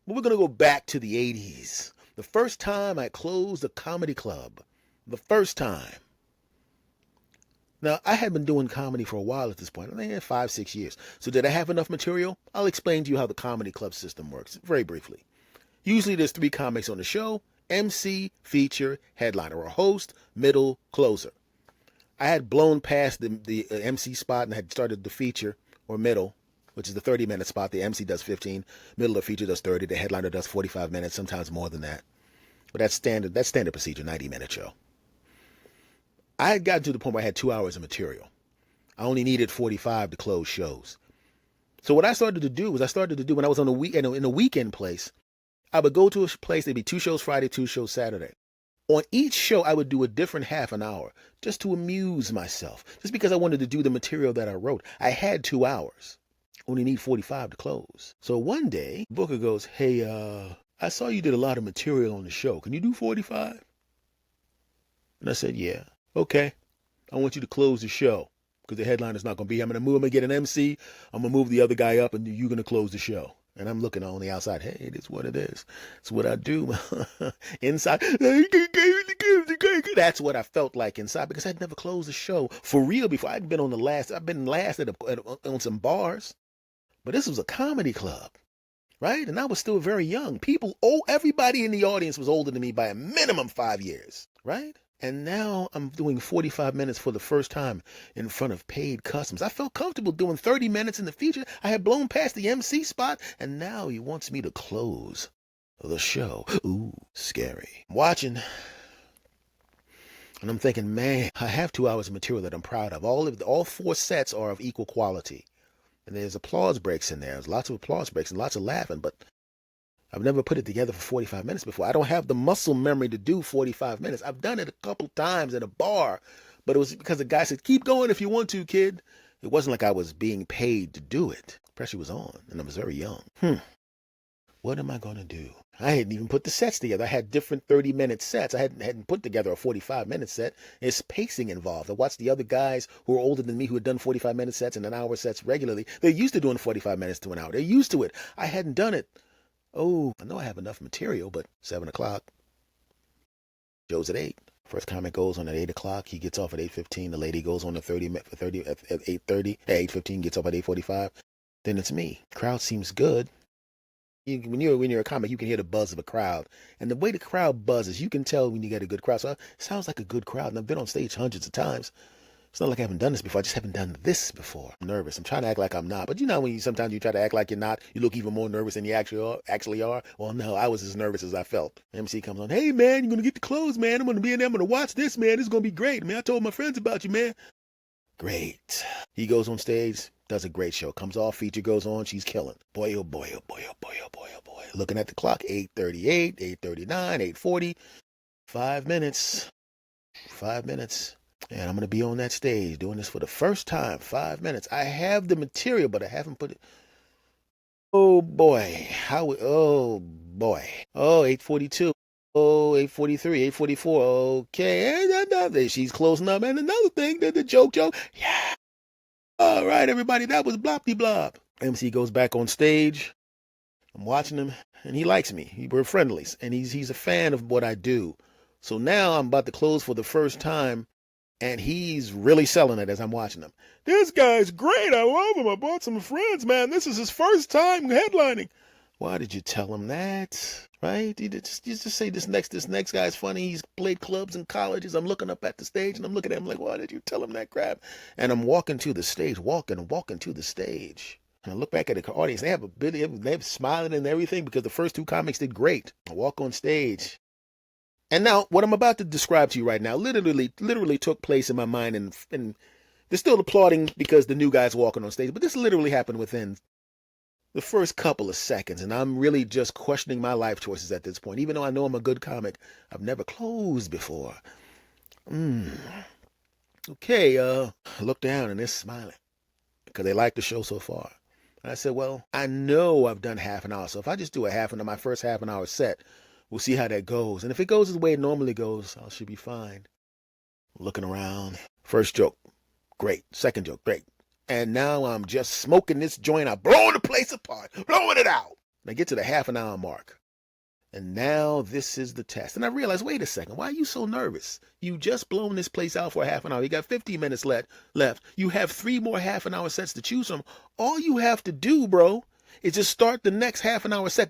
But we're going to go back to the 80s. The first time I closed a comedy club. The first time. Now, I had been doing comedy for a while at this point. I think 5, 6 years. So did I have enough material? I'll explain to you how the comedy club system works very briefly. Usually there's 3 comics on the show: MC, feature, headliner, or host, middle, closer. I had blown past the MC spot and had started the feature or middle, which is the 30-minute spot. The MC does 15, middle of feature does 30, the headliner does 45 minutes, sometimes more than that. But that's standard procedure, 90-minute show. I had gotten to the point where I had 2 hours of material. I only needed 45 to close shows. So what I started to do when I was on in a weekend place, I would go to a place, there'd be 2 shows Friday, 2 shows Saturday. On each show, I would do a different half an hour just to amuse myself, just because I wanted to do the material that I wrote. I had 2 hours. Only need 45 to close. So one day, Booker goes, "Hey, I saw you did a lot of material on the show. Can you do 45? And I said, "Yeah." "Okay. I want you to close the show because the headliner's not going to be here. I'm going to get an MC. I'm going to move the other guy up, and you're going to close the show." And I'm looking on the outside. Hey, it is what it is. It's what I do. Inside, that's what I felt like inside, because I'd never closed a show for real before. I'd been I've been last on some bars, but this was a comedy club, right? And I was still very young. Everybody in the audience was older than me by a minimum 5 years, right? And now I'm doing 45 minutes for the first time in front of paid customers. I felt comfortable doing 30 minutes in the feature. I had blown past the MC spot, and now he wants me to close the show. Ooh, scary. I'm watching, and I'm thinking, man, I have 2 hours of material that I'm proud of. All 4 sets are of equal quality. And there's applause breaks in there. There's lots of applause breaks and lots of laughing, but I've never put it together for 45 minutes before. I don't have the muscle memory to do 45 minutes. I've done it a couple times in a bar, but it was because the guy said, "Keep going if you want to, kid." It wasn't like I was being paid to do it. Pressure was on, and I was very young. What am I going to do? I hadn't even put the sets together. I had different 30-minute sets. I hadn't put together a 45-minute set. It's pacing involved. I watched the other guys who were older than me who had done 45-minute sets and an hour sets regularly. They're used to doing 45 minutes to an hour. They're used to it. I hadn't done it. Oh, I know I have enough material, but 7 o'clock. Show's at 8. First comic goes on at 8 o'clock. He gets off at 8:15. The lady goes on at 8:30. At 8:15, gets off at 8:45. Then it's me. Crowd seems good. When you're a comic, you can hear the buzz of a crowd. And the way the crowd buzzes, you can tell when you get a good crowd. So it sounds like a good crowd. And I've been on stage hundreds of times. It's not like I haven't done this before. I just haven't done this before. I'm nervous. I'm trying to act like I'm not. But you know when sometimes you try to act like you're not, you look even more nervous than you actually are? Well, no, I was as nervous as I felt. MC comes on, "Hey, man, you're going to get the clothes, man. I'm going to be in there. I'm going to watch this, man. This is going to be great. Man, I told my friends about you, man." Great. He goes on stage, does a great show. Comes off, feature goes on. She's killing. Boy, oh boy, oh boy, oh boy, oh boy, oh boy. Looking at the clock, 8:38, 8:39, 8:40. 5 minutes. 5 minutes. And I'm going to be on that stage doing this for the first time. 5 minutes. I have the material, but I haven't put it. Oh, boy. Oh, boy. Oh, 8:42. Oh, 8:43, 8:44. Okay. She's closing up. And another thing, the joke. Yeah. All right, everybody. That was Blopty Blob. MC goes back on stage. I'm watching him, and he likes me. We're friendlies, and he's a fan of what I do. So now I'm about to close for the first time. And he's really selling it as I'm watching him. "This guy's great. I love him. I brought some friends, man. This is his first time headlining." Why did you tell him that? Right? You just say this next guy's funny. He's played clubs and colleges. I'm looking up at the stage and I'm looking at him like, why did you tell him that crap? And I'm walking to the stage, walking to the stage. And I look back at the audience. They're smiling and everything because the first 2 comics did great. I walk on stage. And now, what I'm about to describe to you right now literally took place in my mind, and they're still applauding because the new guy's walking on stage, but this literally happened within the first couple of seconds, and I'm really just questioning my life choices at this point. Even though I know I'm a good comic, I've never closed before. Okay, I look down, and they're smiling because they like the show so far. And I said, well, I know I've done half an hour, so if I just do my first half an hour set, we'll see how that goes. And if it goes the way it normally goes, I should be fine. Looking around. First joke, great. Second joke, great. And now I'm just smoking this joint. I'm blowing the place apart. Blowing it out. And I get to the half an hour mark. And now this is the test. And I realized, wait a second, why are you so nervous? You just blown this place out for a half an hour. You got 15 minutes left. You have 3 more half an hour sets to choose from. All you have to do, bro, is just start the next half an hour set